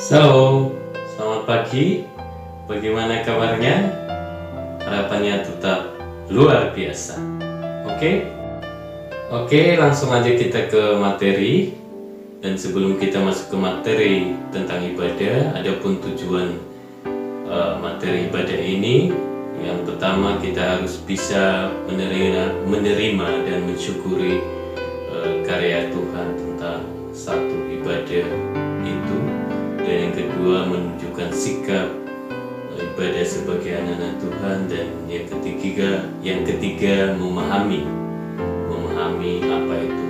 Shalom, selamat pagi. Bagaimana kabarnya? Harapannya tetap luar biasa. Oke, langsung aja kita ke materi. Dan sebelum kita masuk ke materi tentang ibadah, adapun tujuan materi ibadah ini, yang pertama kita harus bisa menerima dan mensyukuri karya Tuhan tentang satu ibadah itu. Dan yang kedua, menunjukkan sikap ibadah sebagai anak-anak Tuhan. Dan yang ketiga memahami apa itu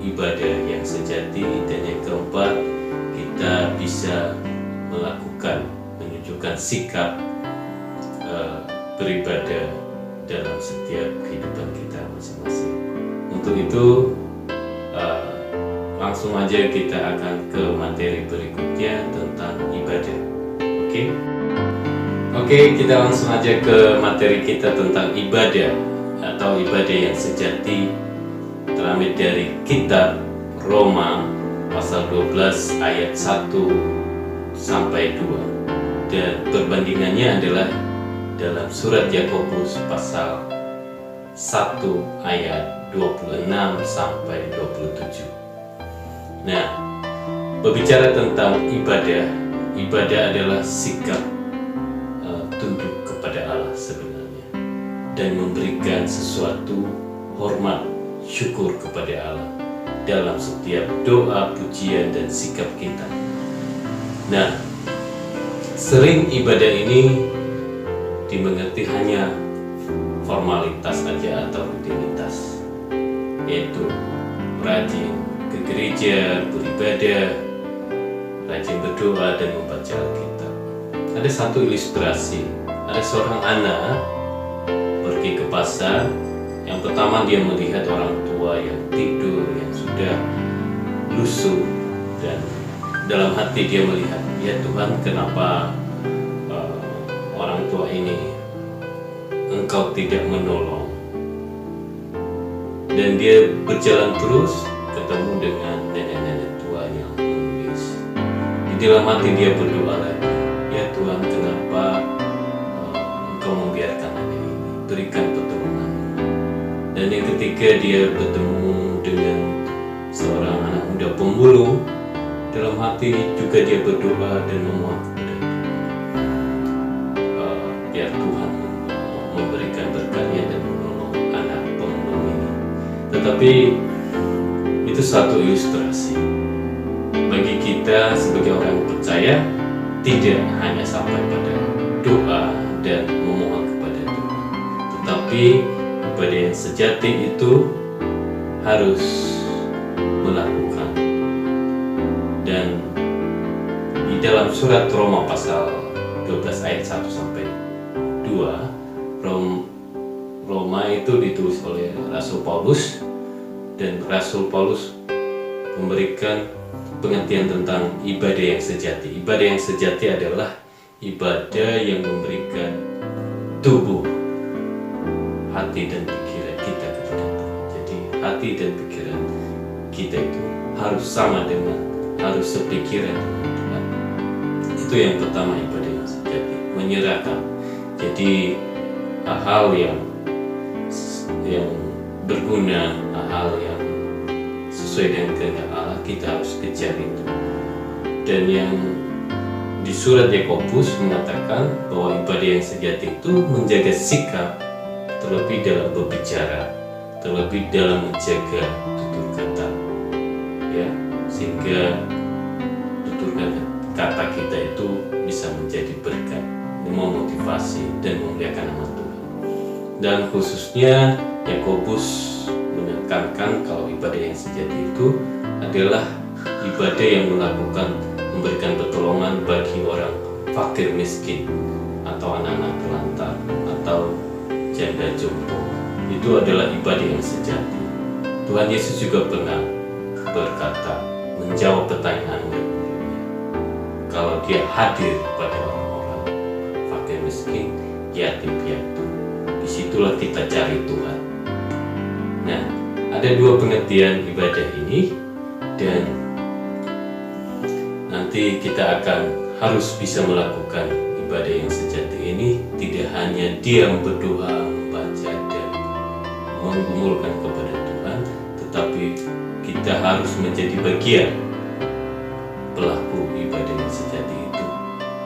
ibadah yang sejati. Dan yang keempat, kita bisa menunjukkan sikap beribadah dalam setiap kehidupan kita masing-masing. Untuk itu langsung aja kita akan ke materi berikutnya tentang ibadah. Oke, kita langsung aja ke materi kita tentang ibadah atau ibadah yang sejati, terambil dari kitab Roma pasal 12 ayat 1 sampai 2. Dan perbandingannya adalah dalam surat Yakobus pasal 1 ayat 26 sampai 27. Nah, berbicara tentang ibadah adalah sikap tunduk kepada Allah sebenarnya, dan memberikan sesuatu hormat syukur kepada Allah dalam setiap doa, pujian, dan sikap kita. Nah, sering ibadah ini dimengerti hanya formalitas saja atau rutinitas, yaitu rajin ke gereja, beribadah, rajin berdoa, dan membaca Alkitab. Ada satu ilustrasi, ada seorang anak pergi ke pasar. Yang pertama, dia melihat orang tua yang tidur, yang sudah lusuh, dan dalam hati dia melihat, ya Tuhan, kenapa orang tua ini Engkau tidak menolong. Dan dia berjalan terus, ketemu dengan nenek-nenek tua yang menangis. Di dalam hati dia berdoa lagi, ya Tuhan, kenapa Engkau membiarkan nenek ini, berikan pertolongan. Dan yang ketiga, dia bertemu dengan seorang anak muda pemulung. Dalam hati juga dia berdoa dan memohon kepada Tuhan, biar Tuhan memberikan berkatnya dan menolong anak pemulung ini. Tetapi itu satu ilustrasi bagi kita sebagai orang percaya, tidak hanya sampai pada doa dan memohon kepada Tuhan, tetapi ibadah yang sejati itu harus melakukan. Dan di dalam surat Roma pasal 12 ayat 1 sampai 2, Roma itu ditulis oleh Rasul Paulus, dan Rasul Paulus memberikan pengertian tentang ibadah yang sejati. Ibadah yang sejati adalah ibadah yang memberikan tubuh, hati, dan pikiran kita kepada Tuhan. Jadi hati dan pikiran kita itu harus sama harus sepikiran dengan Tuhan. Itu yang pertama, ibadah yang sejati, menyerahkan. Jadi hal-hal yang berguna, hal yang sesuai dengan kehendak Allah, kita harus kejar itu. Dan yang di surat Yakobus mengatakan bahwa ibadah yang sejati itu menjaga sikap, terlebih dalam berbicara, terlebih dalam menjaga tutur kata, ya, sehingga tutur kata kita itu bisa menjadi berkat, memotivasi dan memuliakan nama Tuhan. Dan khususnya Yakobus menekankan kalau ibadah yang sejati itu adalah ibadah yang memberikan pertolongan bagi orang fakir miskin, atau anak-anak terlantar, atau janda jompo. Itu adalah ibadah yang sejati. Tuhan Yesus juga pernah berkata, menjawab pertanyaan murid-muridnya, kalau dia hadir pada orang-orang fakir miskin, yatim piatu, disitulah kita cari Tuhan. Nah, ada dua pengertian ibadah ini, dan nanti nanti kita akan harus bisa melakukan ibadah yang sejati ini, tidak hanya diam berdoa, membaca dan menggumulkan kepada Tuhan, tetapi kita harus menjadi bagian pelaku ibadah yang sejati itu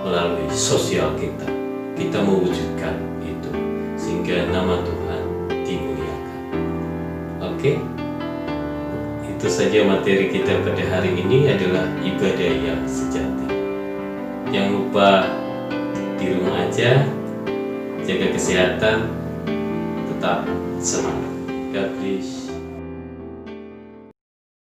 melalui sosial kita. Kita mewujudkan itu sehingga nama Tuhan dimuliakan. Oke? Itu saja materi kita pada hari ini adalah ibadah yang sejati. Jangan lupa di rumah aja, jaga kesehatan, tetap semangat. God bless.